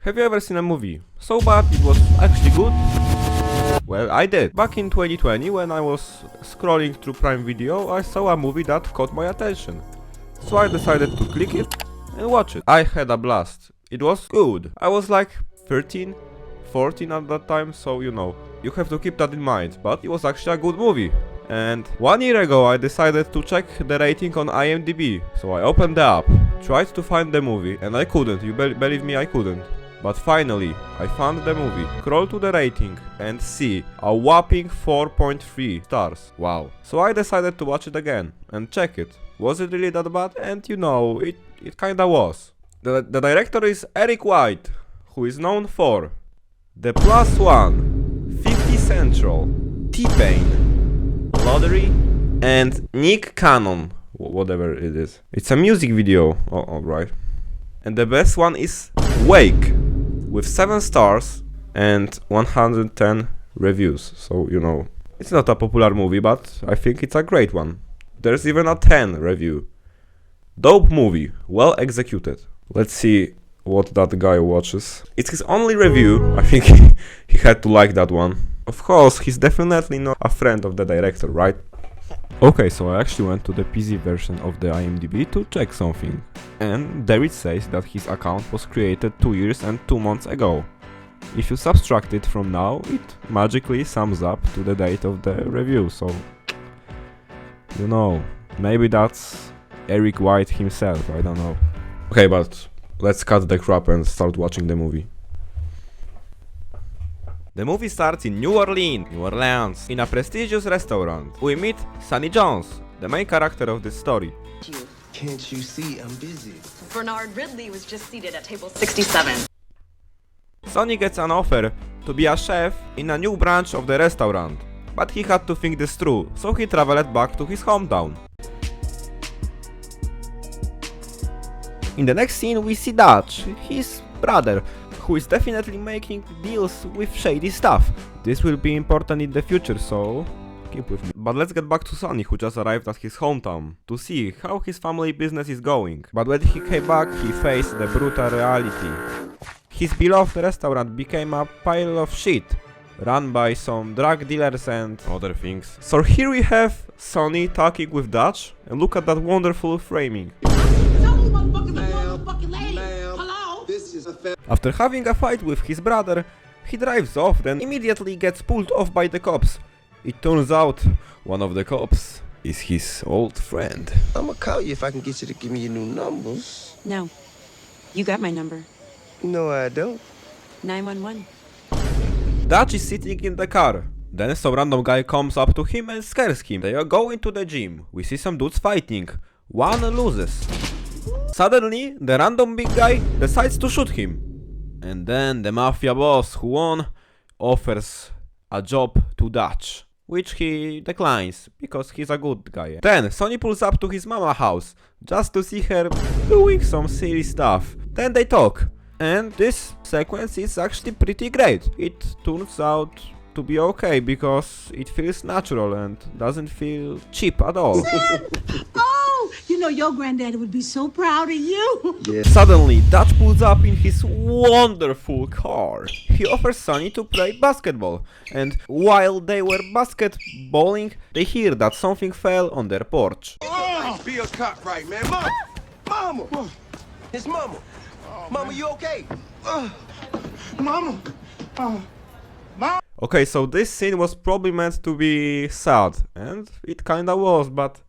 Have you ever seen a movie so bad it was actually good? Well, I did. Back in 2020, when I was scrolling through Prime Video, I saw a movie that caught my attention. So I decided to click it and watch it. I had a blast. It was good. I was like 13, 14 at that time, so you know, you have to keep that in mind. But it was actually a good movie. And 1 year ago I decided to check the rating on IMDb. So I opened the app, tried to find the movie, and I couldn't. You believe me, I couldn't. But finally, I found the movie, scroll to the rating and see a whopping 4.3 stars. Wow. So I decided to watch it again and check it. Was it really that bad? And you know, it kinda was. The director is Eric White, who is known for The Plus One, 50 Central, T-Pain, Lottery, and Nick Cannon, whatever it is. It's a music video, alright. And the best one is Wake, with 7 stars and 110 reviews. So, you know, it's not a popular movie, but I think it's a great one. There's even a 10 review. Dope movie, well executed. Let's see what that guy watches. It's his only review. I think he had to like that one. Of course, he's definitely not a friend of the director, right? Okay, so I actually went to the PC version of the IMDb to check something. And there it says that his account was created 2 years and 2 months ago. If you subtract it from now, it magically sums up to the date of the review, so... You know, maybe that's Eric White himself, I don't know. Okay, but let's cut the crap and start watching the movie. The movie starts in New Orleans, in a prestigious restaurant. We meet Sonny Jones, the main character of this story. Can't you see I'm busy? Bernard Ridley was just seated at table 67. Sonny gets an offer to be a chef in a new branch of the restaurant, but he had to think this through, so he traveled back to his hometown. In the next scene we see Dutch, his brother, who is definitely making deals with shady stuff. This will be important in the future, so keep with me. But let's get back to Sonny, who just arrived at his hometown to see how his family business is going. But when he came back, he faced the brutal reality. His beloved restaurant became a pile of shit, run by some drug dealers and other things. So here we have Sonny talking with Dutch, and look at that wonderful framing. After having a fight with his brother, he drives off, then immediately gets pulled off by the cops. It turns out one of the cops is his old friend. I'ma call you if I can get you to give me your new number. No. You got my number. No, I don't. 911. Dutch is sitting in the car. Then some random guy comes up to him and scares him. They are going to the gym. We see some dudes fighting. One loses. Suddenly, the random big guy decides to shoot him. And then the mafia boss who won offers a job to Dutch, which he declines because he's a good guy. Then Sonny pulls up to his mama's house just to see her doing some silly stuff. Then they talk. And this sequence is actually pretty great. It turns out to be okay because it feels natural and doesn't feel cheap at all. Oh, you know your granddaddy would be so proud of you. Yeah. Suddenly, Dutch pulls up in his wonderful car. He offers Sonny to play basketball, and while they were basketballing, they hear that something fell on their porch. Oh, be a cop right, man. Mama! It's Mama. Mama, you okay? Mama! Okay, so this scene was probably meant to be sad, and it kinda was, but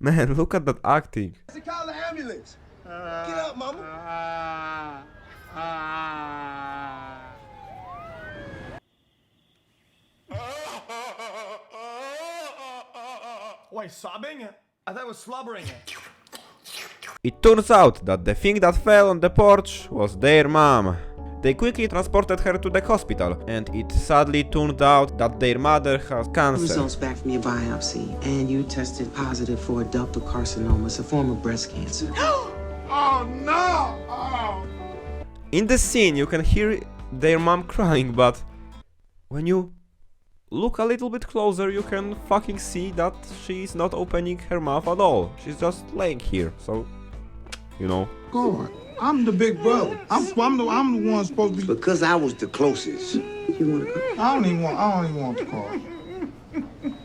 man, look at that acting. Call the ambulance. Get up, Mama. Wait, sobbing? I thought it was slobbering. It turns out that the thing that fell on the porch was their mom. They quickly transported her to the hospital, and it sadly turned out that their mother has cancer. Results back from your biopsy, and you tested positive for ductal carcinoma. It's a form of breast cancer. Oh no! Oh. In the scene you can hear their mom crying, but when you look a little bit closer you can fucking see that she's not opening her mouth at all. She's just laying here, so, you know. God, I'm the big brother. I'm the one supposed to be. Because I was the closest. You want to come? I don't even want the car.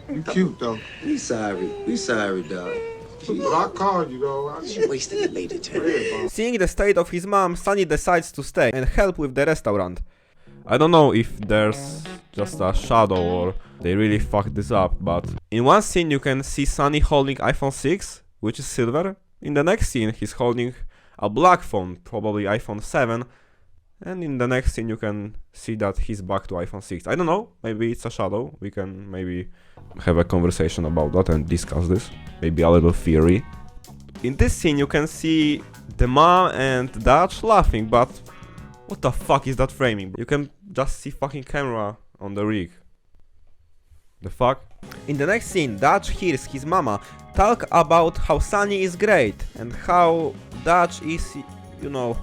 You cute though. We sorry, dog. But I called you though. She wasted the lady time. Seeing the state of his mom, Sunny decides to stay and help with the restaurant. I don't know if there's just a shadow or they really fucked this up, but in one scene you can see Sunny holding iPhone 6, which is silver. In the next scene he's holding a black phone, probably iPhone 7. And in the next scene you can see that he's back to iPhone 6. I don't know, maybe it's a shadow. We can maybe have a conversation about that and discuss this. Maybe a little theory. In this scene you can see the mom and Dutch laughing, but what the fuck is that framing? You can just see fucking camera on the rig. The fuck? In the next scene, Dutch hears his mama talk about how Sunny is great and how Dutch is, you know,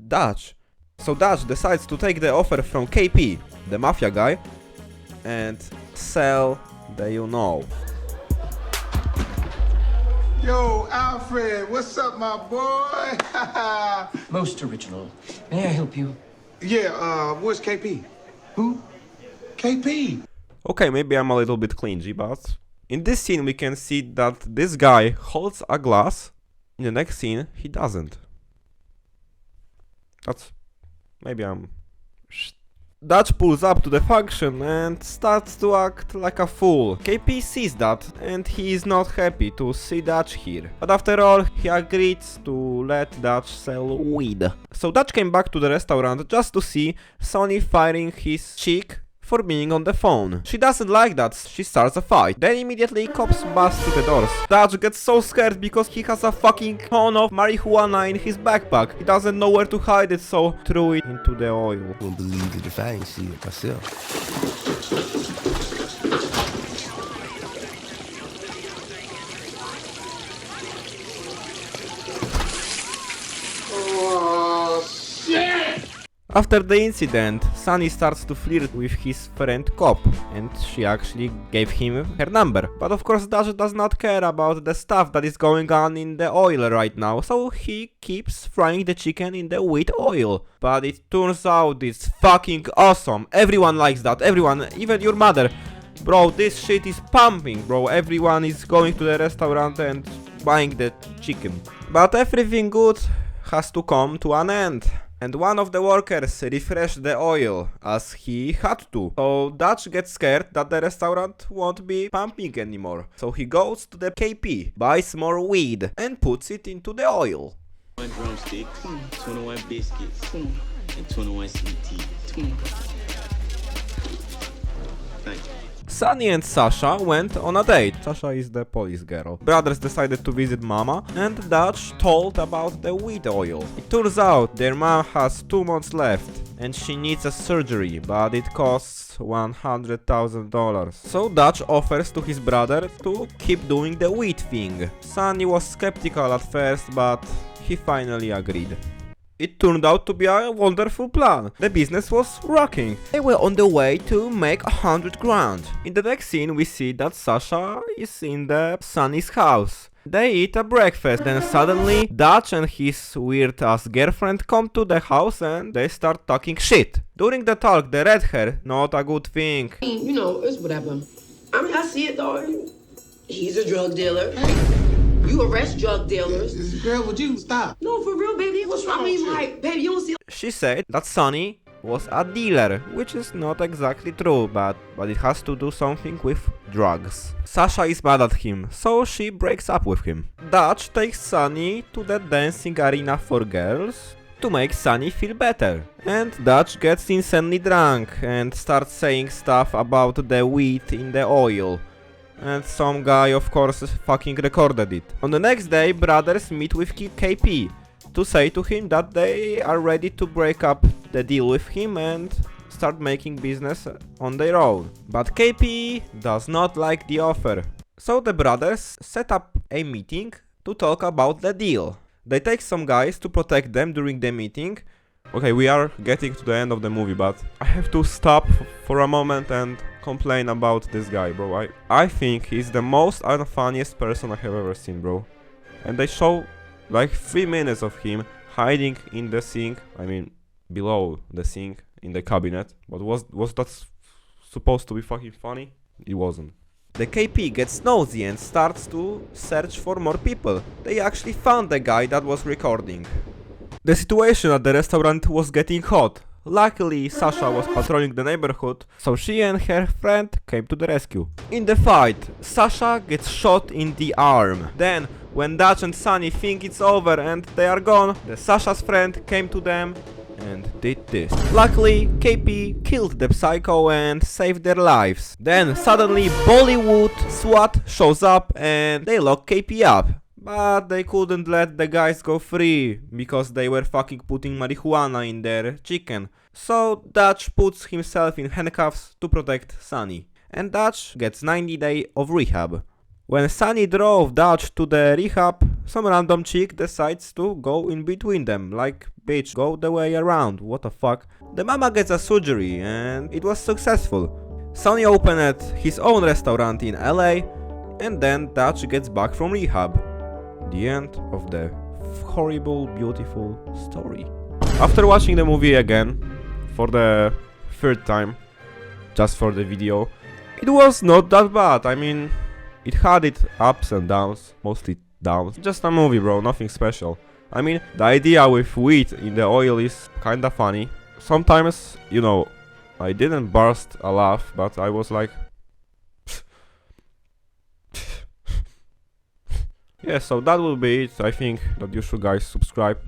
Dutch. So Dutch decides to take the offer from KP, the mafia guy, and sell the you know. Yo, Alfred, what's up, my boy? Most original. May I help you? Yeah, where's KP? Who? KP. Okay, maybe I'm a little bit clingy, but in this scene we can see that this guy holds a glass. In the next scene, he doesn't. That's... maybe I'm... Dutch pulls up to the function and starts to act like a fool. KP sees that and he is not happy to see Dutch here. But after all, he agrees to let Dutch sell weed. So Dutch came back to the restaurant just to see Sonny firing his chick for being on the phone. She doesn't like that, she starts a fight. Then immediately cops bust through the doors. Dutch gets so scared because he has a fucking ton of marijuana in his backpack. He doesn't know where to hide it, so threw it into the oil. Wouldn't believe it if I ain't see it myself. Oh, shit! After the incident, Sunny starts to flirt with his friend Cop, and she actually gave him her number. But of course Dutch does not care about the stuff that is going on in the oil right now, so he keeps frying the chicken in the wheat oil. But it turns out it's fucking awesome. Everyone likes that, everyone, even your mother. Bro, this shit is pumping, bro. Everyone is going to the restaurant and buying the chicken. But everything good has to come to an end. And one of the workers refreshed the oil, as he had to. So Dutch gets scared that the restaurant won't be pumping anymore. So he goes to the KP, buys more weed, and puts it into the oil. 1 drumstick, 21 biscuits, and 21 sweet tea. Thank you. Sunny and Sasha went on a date. Sasha is the police girl. Brothers decided to visit mama, and Dutch told about the wheat oil. It turns out their mom has 2 months left and she needs a surgery, but it costs $100,000. So Dutch offers to his brother to keep doing the wheat thing. Sunny was skeptical at first, but he finally agreed. It turned out to be a wonderful plan. The business was rocking. They were on the way to make 100 grand. In the next scene we see that Sasha is in the Sunny's house. They eat a breakfast, then suddenly Dutch and his weird-ass girlfriend come to the house and they start talking shit. During the talk, the red hair, not a good thing. You know, it's whatever. I mean, I see it though. He's a drug dealer. You arrest drug dealers. Girl, would you stop? No, for real, baby. What's wrong? I mean, like, baby, you don't see. She said that Sonny was a dealer, which is not exactly true, but it has to do something with drugs. Sasha is mad at him, so she breaks up with him. Dutch takes Sonny to the dancing arena for girls to make Sonny feel better. And Dutch gets insanely drunk and starts saying stuff about the wheat in the oil. And some guy, of course, fucking recorded it. On the next day, brothers meet with KP to say to him that they are ready to break up the deal with him and start making business on their own. But KP does not like the offer. So the brothers set up a meeting to talk about the deal. They take some guys to protect them during the meeting. Okay, we are getting to the end of the movie, but I have to stop for a moment and complain about this guy, bro. I think he's the most unfunniest person I have ever seen, bro. And they show like 3 minutes of him hiding in the sink, I mean below the sink in the cabinet. But was that supposed to be fucking funny? It wasn't. The KP gets nosy and starts to search for more people. They actually found the guy that was recording. The situation at the restaurant was getting hot. Luckily, Sasha was patrolling the neighborhood, so she and her friend came to the rescue. In the fight, Sasha gets shot in the arm. Then, when Dutch and Sunny think it's over and they are gone, the Sasha's friend came to them and did this. Luckily, KP killed the psycho and saved their lives. Then suddenly Bollywood SWAT shows up and they lock KP up. But they couldn't let the guys go free because they were fucking putting marijuana in their chicken. So Dutch puts himself in handcuffs to protect Sunny. And Dutch gets 90 days of rehab. When Sunny drove Dutch to the rehab, some random chick decides to go in between them, like, bitch, go the way around, what the fuck. The mama gets a surgery and it was successful. Sunny opened his own restaurant in LA and then Dutch gets back from rehab. The end of the horrible, beautiful story. After watching the movie again, for the third time, just for the video, it was not that bad. I mean, it had its ups and downs, mostly downs. Just a movie, bro, nothing special. I mean, the idea with wheat in the oil is kinda funny. Sometimes, you know, I didn't burst a laugh, but I was like... Yeah, so that will be it. I think that you should guys subscribe